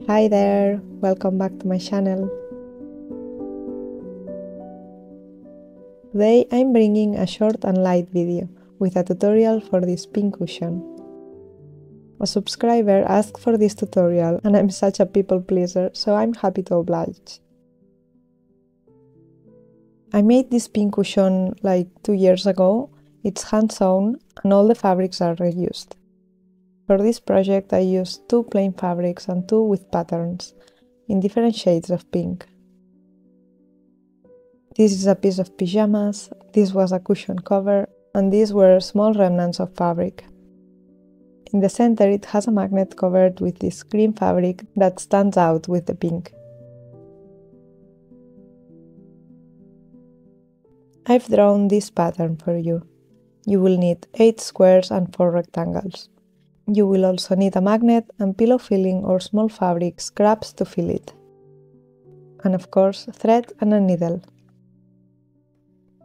Hi there, welcome back to my channel. Today I'm bringing a short and light video with a tutorial for this pincushion. A subscriber asked for this tutorial and I'm such a people pleaser, so I'm happy to oblige. I made this pincushion like 2 years ago. It's hand sewn and all the fabrics are reused. For this project I used 2 plain fabrics and 2 with patterns, in different shades of pink. This is a piece of pyjamas, this was a cushion cover, and these were small remnants of fabric. In the center it has a magnet covered with this green fabric that stands out with the pink. I've drawn this pattern for you. You will need 8 squares and 4 rectangles. You will also need a magnet and pillow filling or small fabric scraps to fill it. And of course, thread and a needle.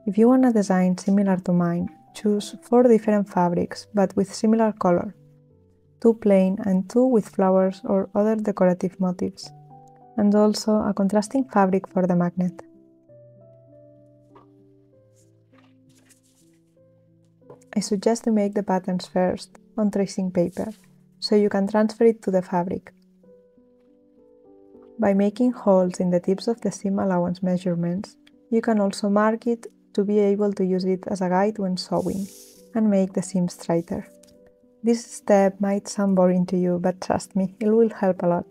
If you want a design similar to mine, choose 4 different fabrics but with similar color, 2 plain and 2 with flowers or other decorative motifs, and also a contrasting fabric for the magnet. I suggest to make the patterns first on tracing paper, so you can transfer it to the fabric. By making holes in the tips of the seam allowance measurements, you can also mark it to be able to use it as a guide when sewing, and make the seam straighter. This step might sound boring to you, but trust me, it will help a lot.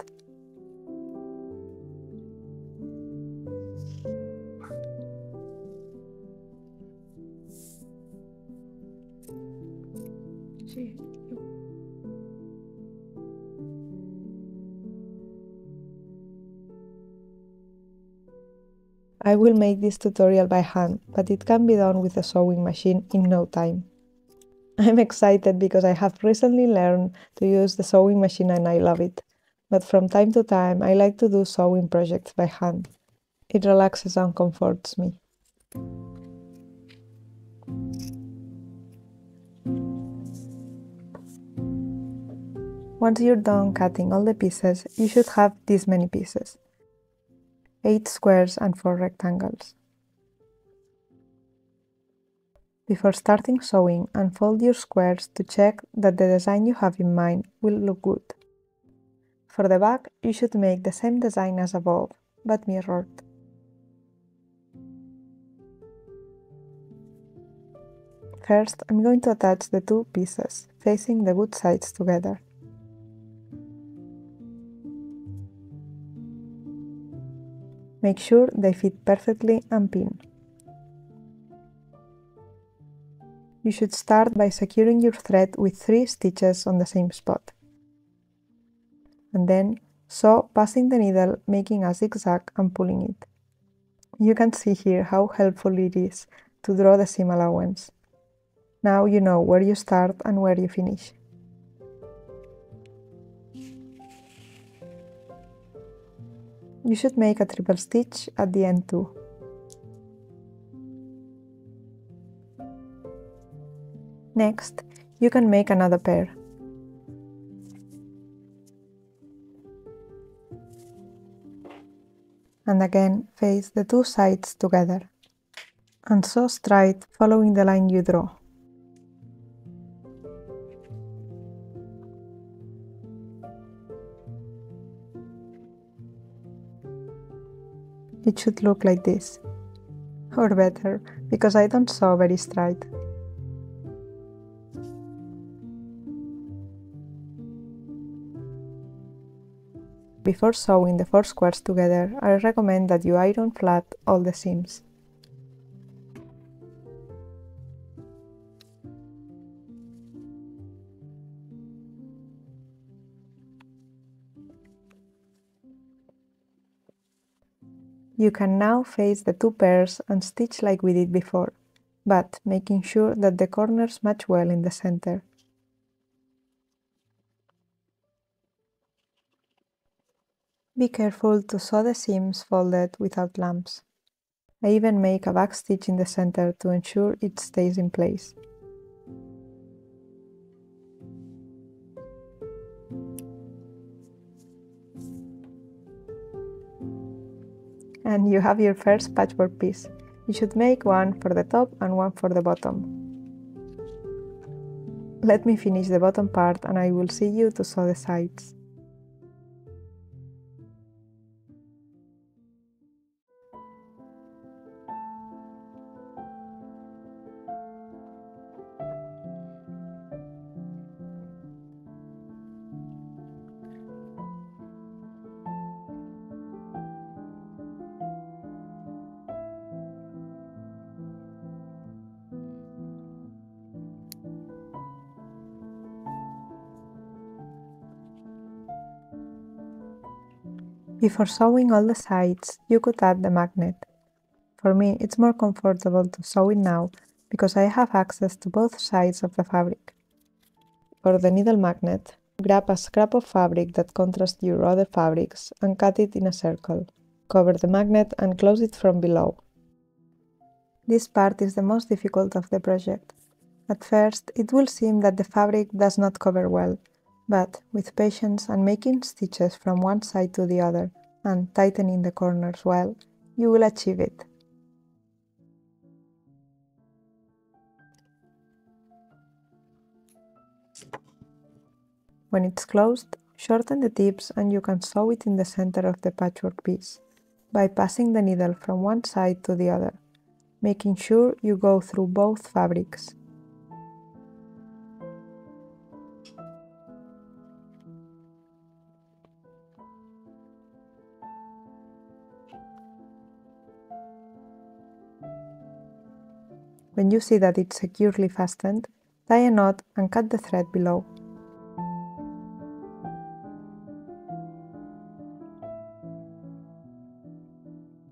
I will make this tutorial by hand, but it can be done with a sewing machine in no time. I'm excited because I have recently learned to use the sewing machine and I love it, but from time to time I like to do sewing projects by hand. It relaxes and comforts me. Once you're done cutting all the pieces, you should have this many pieces. 8 squares and 4 rectangles. Before starting sewing, unfold your squares to check that the design you have in mind will look good. For the back, you should make the same design as above, but mirrored. First, I'm going to attach the 2 pieces, facing the good sides together. Make sure they fit perfectly and pin. You should start by securing your thread with 3 stitches on the same spot. And then sew passing the needle, making a zigzag and pulling it. You can see here how helpful it is to draw the seam allowance. Now you know where you start and where you finish. You should make a triple stitch at the end too. Next, you can make another pair. And again, face the 2 sides together. And sew straight, following the line you draw. It should look like this. Or better, because I don't sew very straight. Before sewing the 4 squares together, I recommend that you iron flat all the seams. You can now face the 2 pairs and stitch like we did before, but making sure that the corners match well in the center. Be careful to sew the seams folded without lumps. I even make a backstitch in the center to ensure it stays in place. And you have your first patchwork piece. You should make one for the top and one for the bottom. Let me finish the bottom part and I will see you to sew the sides. Before sewing all the sides, you could add the magnet. For me, it's more comfortable to sew it now because I have access to both sides of the fabric. For the needle magnet, grab a scrap of fabric that contrasts your other fabrics and cut it in a circle. Cover the magnet and close it from below. This part is the most difficult of the project. At first, it will seem that the fabric does not cover well, but with patience and making stitches from one side to the other and tightening the corners well, you will achieve it. When it's closed, shorten the tips and you can sew it in the center of the patchwork piece by passing the needle from one side to the other, making sure you go through both fabrics. When you see that it's securely fastened, tie a knot and cut the thread below.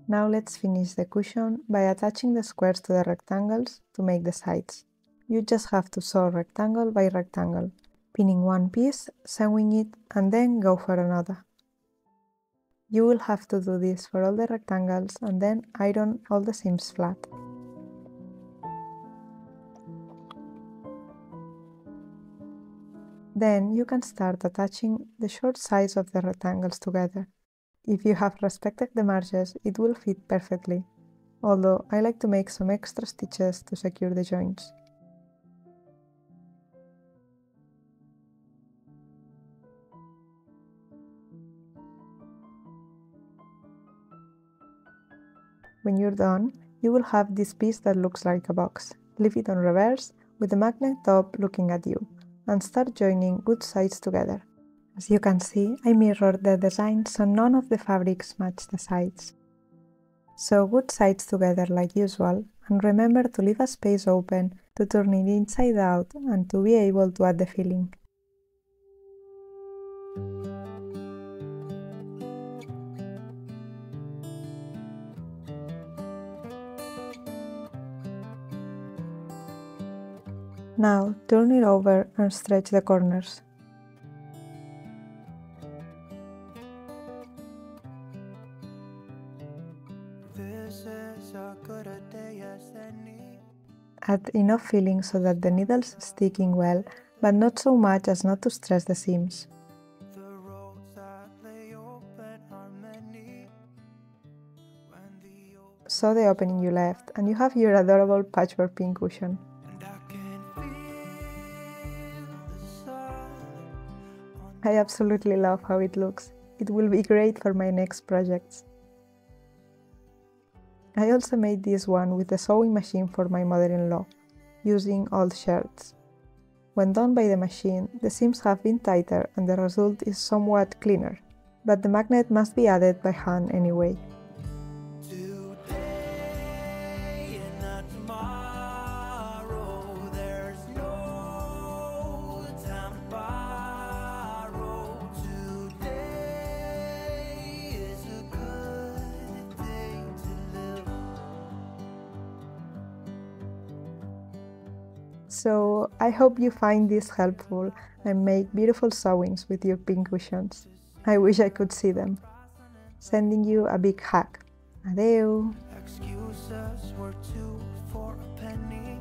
Now let's finish the cushion by attaching the squares to the rectangles to make the sides. You just have to sew rectangle by rectangle, pinning one piece, sewing it, and then go for another. You will have to do this for all the rectangles and then iron all the seams flat. Then you can start attaching the short sides of the rectangles together. If you have respected the margins, it will fit perfectly, although I like to make some extra stitches to secure the joints. When you're done, you will have this piece that looks like a box. Leave it on reverse, with the magnet top looking at you, and start joining good sides together. As you can see, I mirrored the design so none of the fabrics match the sides. Sew good sides together like usual, and remember to leave a space open to turn it inside out and to be able to add the filling. Now turn it over and stretch the corners. Add enough filling so that the needles stick in well, but not so much as not to stress the seams. Sew the opening you left, and you have your adorable patchwork pincushion. I absolutely love how it looks. It will be great for my next projects. I also made this one with the sewing machine for my mother-in-law, using old shirts. When done by the machine, the seams have been tighter and the result is somewhat cleaner, but the magnet must be added by hand anyway. So I hope you find this helpful and make beautiful sewings with your pincushions. I wish I could see them. sending you a big hug. Adeu! Excuses were two for a penny,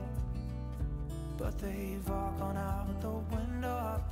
but they've all gone out the window.